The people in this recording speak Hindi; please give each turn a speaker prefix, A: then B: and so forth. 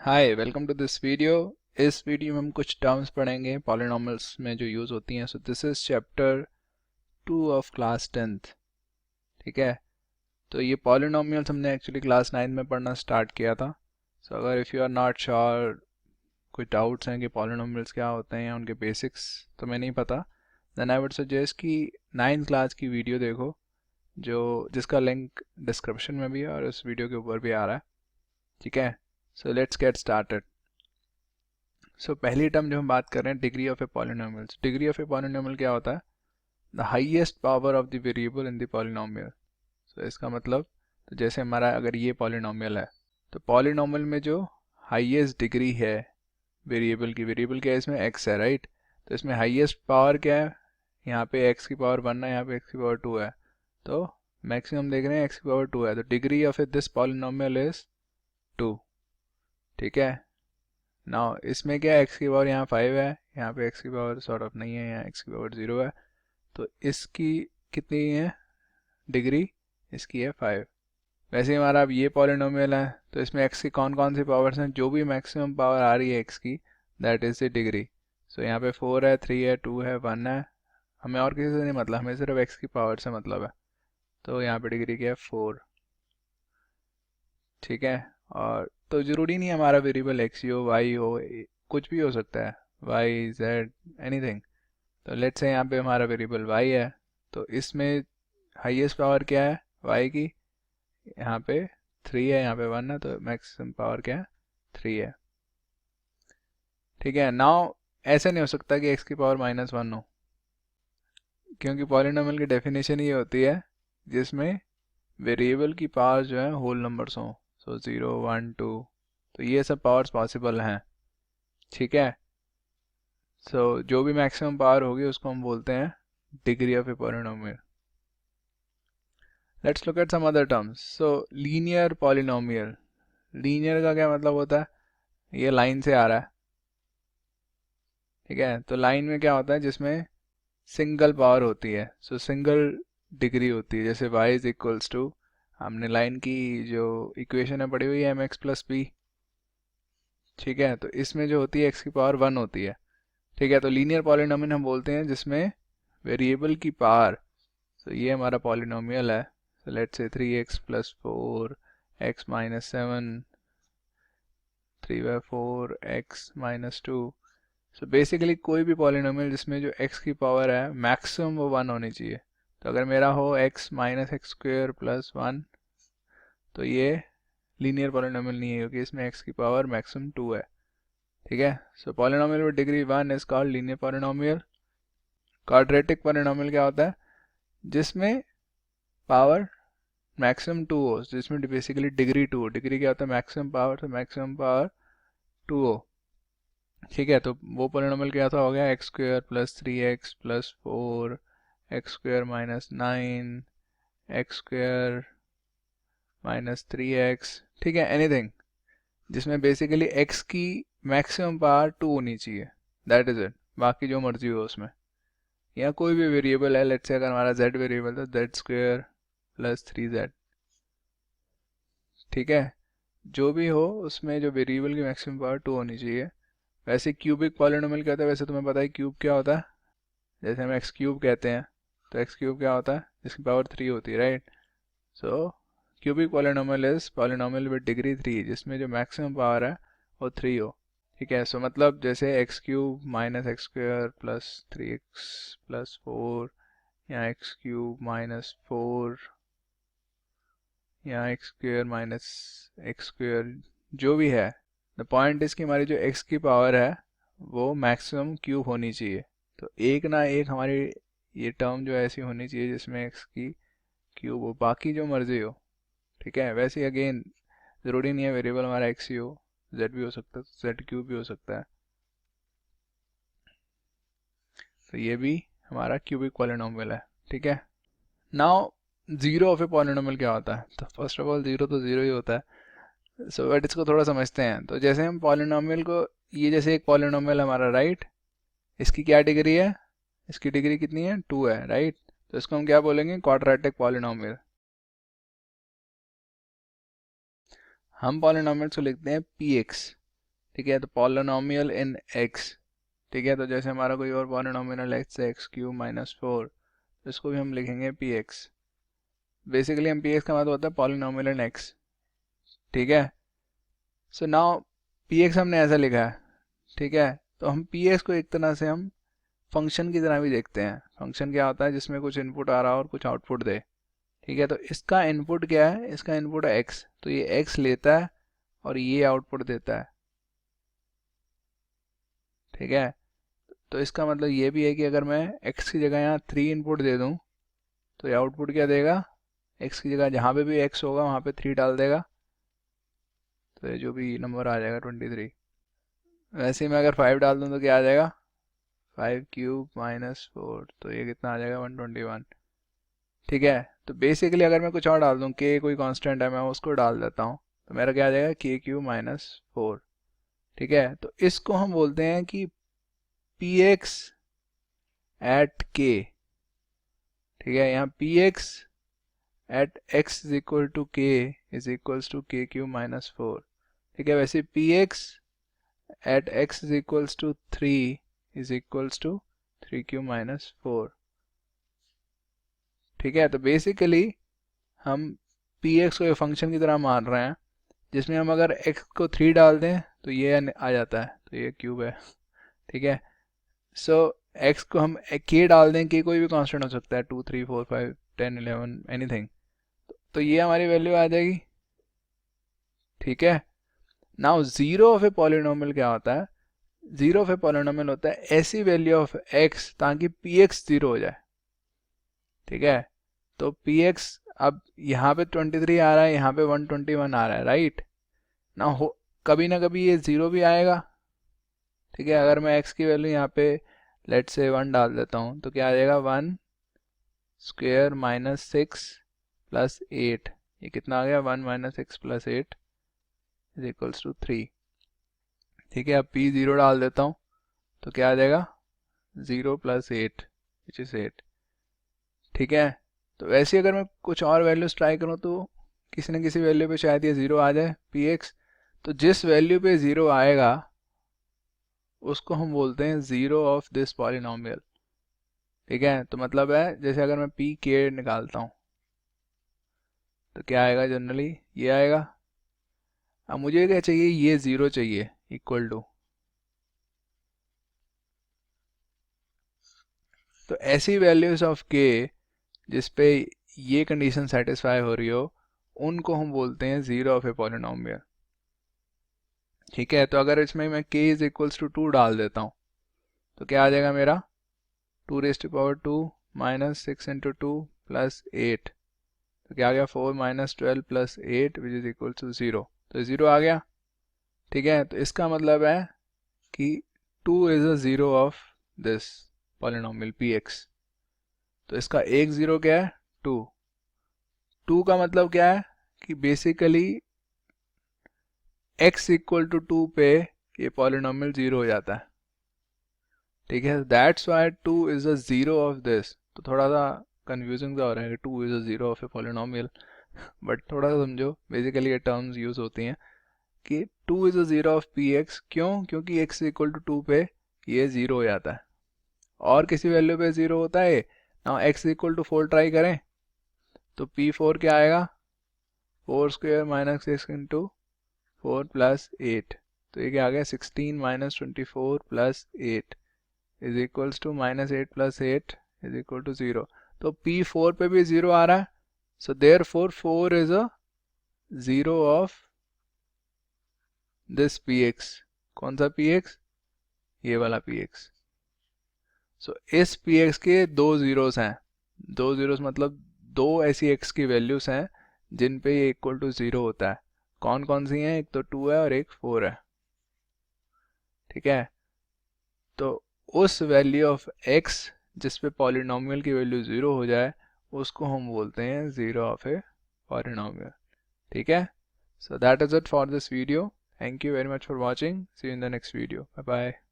A: Hi welcome to this video. इस वीडियो में हम कुछ टर्म्स पढ़ेंगे पॉलिनॉमियल्स में जो यूज़ होती हैं। So this is chapter 2 of class 10th। ठीक है, तो ये पॉलिनॉमियल्स हमने एक्चुअली क्लास 9 में पढ़ना स्टार्ट किया था। सो अगर if you are not sure, कुछ डाउट्स हैं कि पॉलिनॉमियल्स क्या होते हैं या उनके बेसिक्स तुम्हें नहीं पता, देन आई वुड सजेस्ट कि 9th क्लास की वीडियो देखो, जो जिसका लिंक डिस्क्रिप्शन में भी है और इस वीडियो के ऊपर भी आ रहा है। ठीक है, so let's get started. So पहली टर्म जो हम बात कर रहे हैं, degree of a polynomial. Degree of a polynomial क्या होता है? The highest power of the variable in the polynomial. So इसका मतलब, तो जैसे हमारा अगर ये पॉलिनोमियल है, तो पॉलिनोमियल में जो हाईएस्ट डिग्री है वेरिएबल की, वेरिएबल क्या है इसमें? एक्स है, राइट। तो इसमें हाईएस्ट पावर क्या है? यहाँ पे एक्स की पावर 1 है, यहाँ पे एक्स की पावर 2 है, तो मैक्सिमम देख रहे हैं एक्स की पावर 2 है, तो degree of this polynomial is 2। ठीक है, नाउ इसमें क्या है, x की पावर यहाँ 5 है, यहाँ पे x की पावर सॉर्ट ऑफ नहीं है, यहाँ x की पावर 0 है, तो इसकी कितनी है डिग्री? इसकी है 5। वैसे ही हमारा अब ये पॉलिनोमियल है, तो इसमें x की कौन कौन सी पावर्स हैं? जो भी मैक्सिमम पावर आ रही है x की, दैट इज़ द डिग्री। सो यहाँ पे 4 है, 3 है, 2 है, 1 है, हमें और किसी से नहीं मतलब, हमें सिर्फ x की पावर से मतलब है। तो यहाँ पे डिग्री क्या है? 4। ठीक है, और तो ज़रूरी नहीं है हमारा वेरिएबल एक्स ही हो, वाई हो, कुछ भी हो सकता है, वाई जेड एनीथिंग। तो लेट्स से यहाँ पे हमारा वेरिएबल वाई है, तो इसमें हाईएस्ट पावर क्या है वाई की? यहाँ पे 3 है, यहाँ पे 1 है, तो मैक्सिमम पावर क्या है? 3 है। ठीक है, नाउ ऐसे नहीं हो सकता कि एक्स की पावर -1 हो, क्योंकि पॉलिनोमियल की डेफिनेशन ये होती है जिसमें वेरिएबल की पावर जो है होल नंबर्स हों। सो 0 1 2, तो ये सब पावर्स पॉसिबल हैं। ठीक है, सो जो भी मैक्सिमम पावर होगी उसको हम बोलते हैं degree of a polynomial. Let's look at some other terms. So linear polynomial, linear का क्या मतलब होता है? ये लाइन से आ रहा है। ठीक है, तो लाइन में क्या होता है? जिसमें सिंगल पावर होती है, सो सिंगल डिग्री होती है। जैसे y इज इक्वल्स टू, हमने लाइन की जो इक्वेशन है पढ़ी हुई है mx+b। ठीक है, तो इसमें जो होती है x की पावर 1 होती है। ठीक है, तो लीनियर पॉलिनोमियल हम बोलते हैं जिसमें वेरिएबल की पावर, तो ये हमारा पॉलिनोमियल है, so let's say 3x plus 4 x minus 7 3/4 x minus 2। So basically कोई भी पॉलिनोमियल जिसमें जो x की पावर है मैक्सिमम वो 1 होनी चाहिए। तो अगर मेरा हो x minus x square plus 1, तो ये लीनियर पॉलिनोमियल नहीं है, क्योंकि इसमें x की पावर मैक्सिमम 2 है। ठीक है, so polynomial with degree 1 is called linear polynomial. Quadratic polynomial क्या होता है? जिसमें पावर मैक्सिमम 2 हो, जिसमें बेसिकली डिग्री 2 हो। डिग्री क्या होता है? मैक्सिमम पावर, तो मैक्सिमम पावर 2 हो। ठीक है, तो वो पॉलिनोमियल क्या था? हो गया x square plus 3x plus 4 x square minus 9 x square minus 3x। ठीक है, एनीथिंग जिसमें बेसिकली x की मैक्सिमम पावर 2 होनी चाहिए, दैट इज इट। बाकी जो मर्जी हो उसमें, या कोई भी वेरिएबल है, लेट्स से अगर हमारा z वेरिएबल तो z स्क्वेयर प्लस 3z। ठीक है, जो भी हो उसमें जो वेरिएबल की मैक्सिमम पावर 2 होनी चाहिए। वैसे क्यूबिक पॉलिनोमियल क्या होता है? वैसे तुम्हें पता है क्यूब क्या होता है? जैसे हम एक्स क्यूब कहते हैं, तो एक्स क्यूब क्या होता है? जिसकी पावर 3 होती है, right. So cubic polynomial is polynomial with degree 3, जिसमें जो मैक्सिमम पावर है वो 3 हो। ठीक है, सो मतलब जैसे x cube minus x square plus 3x plus 4, या एक्स क्यूब माइनस 4, या x square minus x square, जो भी है, द पॉइंट इज कि हमारी जो x की पावर है वो मैक्सिमम क्यूब होनी चाहिए। तो एक ना एक हमारी ये टर्म जो ऐसी होनी चाहिए जिसमें x की क्यूब हो, बाकी जो मर्जी हो। ठीक है, वैसे ही अगेन ज़रूरी नहीं है वेरिएबल हमारा x ही हो, z भी हो सकता है, z क्यूब भी हो सकता है। तो ये भी हमारा क्यूबिक पॉलिनोमियल है। ठीक है, now zero of a polynomial क्या होता है? तो फर्स्ट ऑफ ऑल जीरो तो जीरो ही होता है। सो बट इसको थोड़ा समझते हैं। तो जैसे हम पॉलिनोमियल को, ये जैसे एक पॉलिनोमियल हमारा, राइट, इसकी क्या डिग्री है? इसकी डिग्री कितनी है? 2 है, राइट। तो इसको हम क्या बोलेंगे? Quadratic polynomial. हम पॉलिनोमियल्स को लिखते हैं px। ठीक है, तो पॉलिनोमियल इन एक्स, ठीक है, तो जैसे हमारा कोई और पॉलिनोमियल एक्स है x³ - 4, तो इसको भी हम लिखेंगे px। बेसिकली हम px का मतलब होता है पॉलिनोमियल इन एक्स, ठीक है। सो नाउ px हमने ऐसा लिखा है, ठीक है, तो हम px को एक तरह से हम फंक्शन की तरह भी देखते हैं। फंक्शन क्या होता है, जिसमें कुछ इनपुट आ रहा हो और कुछ आउटपुट दे, ठीक है। तो इसका इनपुट क्या है, इसका इनपुट है x, तो ये x लेता है और ये आउटपुट देता है, ठीक है। तो इसका मतलब ये भी है कि अगर मैं x की जगह यहाँ 3 इनपुट दे दूँ तो ये आउटपुट क्या देगा, x की जगह जहाँ पे भी x होगा वहाँ पे 3 डाल देगा, तो ये जो भी नंबर आ जाएगा 23। वैसे ही मैं अगर 5 डाल दूँ तो क्या आ जाएगा, 5³ - 4, तो ये कितना आ जाएगा 121, ठीक है। तो बेसिकली अगर मैं कुछ और डाल दूँ, k कोई कांस्टेंट है, मैं उसको डाल देता हूँ, तो मेरा क्या आ जाएगा k³ - 4, ठीक है। तो इसको हम बोलते हैं कि px at k, ठीक है। यहाँ px at x is equal to k is equals to k³ - 4, ठीक है। वैसे px at x is equals to 3 is equals to 3³ - 4, ठीक है। तो बेसिकली हम px को एक फंक्शन की तरह मान रहे हैं, जिसमें हम अगर x को 3 डाल दें तो ये आ जाता है, तो ये क्यूब है, ठीक है। सो x को हम k डाल दें, k कोई भी कांस्टेंट हो सकता है, 2 3 4 5 10 11 एनीथिंग, तो ये हमारी वैल्यू आ जाएगी, ठीक है। Now zero of a polynomial क्या होता है, जीरो ऑफ ए पॉलिनोमियल होता है ऐसी वैल्यू ऑफ x ताकि px 0 हो जाए, ठीक है। तो px अब यहाँ पे 23 आ रहा है, यहाँ पे 121 आ रहा है, राइट ना, हो कभी ना कभी ये 0 भी आएगा, ठीक है। अगर मैं x की वैल्यू यहाँ पे लेट से 1 डाल देता हूँ तो क्या आ जाएगा, 1² - 6 + 8, ये कितना आ गया, 1 - 6 + 8 इज इक्वल्स टू 3, ठीक है। अब p 0 डाल देता हूँ तो क्या आ जाएगा, 0 + 8 विच इज 8, ठीक है। तो वैसे अगर मैं कुछ और वैल्यूज ट्राई करूँ तो किसी न किसी वैल्यू पे शायद ये 0 आ जाए px, तो जिस वैल्यू पे 0 आएगा उसको हम बोलते हैं जीरो ऑफ दिस पॉलिनोमियल, ठीक है। तो मतलब है जैसे अगर मैं पी के निकालता हूँ तो क्या आएगा, जनरली ये आएगा। अब मुझे क्या चाहिए, ये 0 चाहिए इक्वल टू, तो ऐसी वैल्यूज ऑफ के जिस पे ये कंडीशन सेटिस्फाई हो रही हो उनको हम बोलते हैं जीरो ऑफ ए पॉलिनोमियल, ठीक है। तो अगर इसमें मैं k इज इक्वल्स टू 2 डाल देता हूँ तो क्या आ जाएगा मेरा, 2⁻² - 6 × 2 + 8, तो क्या आ गया, 4 - 12 + 8 विच इज इक्वल टू 0, तो 0 आ गया, ठीक है। तो इसका मतलब है कि 2 is a zero of this polynomial px, तो इसका एक जीरो क्या है, 2, 2 का मतलब क्या है कि बेसिकली x इक्वल टू 2 पे ये पॉलिनोमियल 0 हो जाता है, ठीक है। That's why 2 is a zero of this, तो थोड़ा सा कंफ्यूजिंग सा हो रहा है कि 2 is a zero of a polynomial, but थोड़ा सा समझो, बेसिकली ये टर्म्स यूज होती हैं कि 2 is a zero of px, क्यों, क्योंकि x इक्वल टू 2 पे ये 0 हो जाता है, और किसी वैल्यू पे 0 होता है ना। x इक्वल टू 4 ट्राई करें तो p4 क्या आएगा, 4² - 6 × 4 + 8, तो ये क्या आ गया, 16 - 24 + 8 is equals to -8 + 8 is equal to 0, तो p4 पे भी 0 आ रहा है, so therefore 4 is a zero of this px, कौन सा px, ये वाला px। सो इस px के दो जीरोस हैं, दो जीरोस मतलब दो ऐसी x की वैल्यूज हैं जिन पे ये इक्वल टू 0 होता है, कौन कौन सी हैं, एक तो 2 है और एक 4 है, ठीक है। तो उस वैल्यू ऑफ x जिस पे पॉलिनोमियल की वैल्यू 0 हो जाए उसको हम बोलते हैं जीरो ऑफ ए पॉलिनोमियल, ठीक है। So that is it for this video, thank you very much for watching, see you in the next video, bye bye.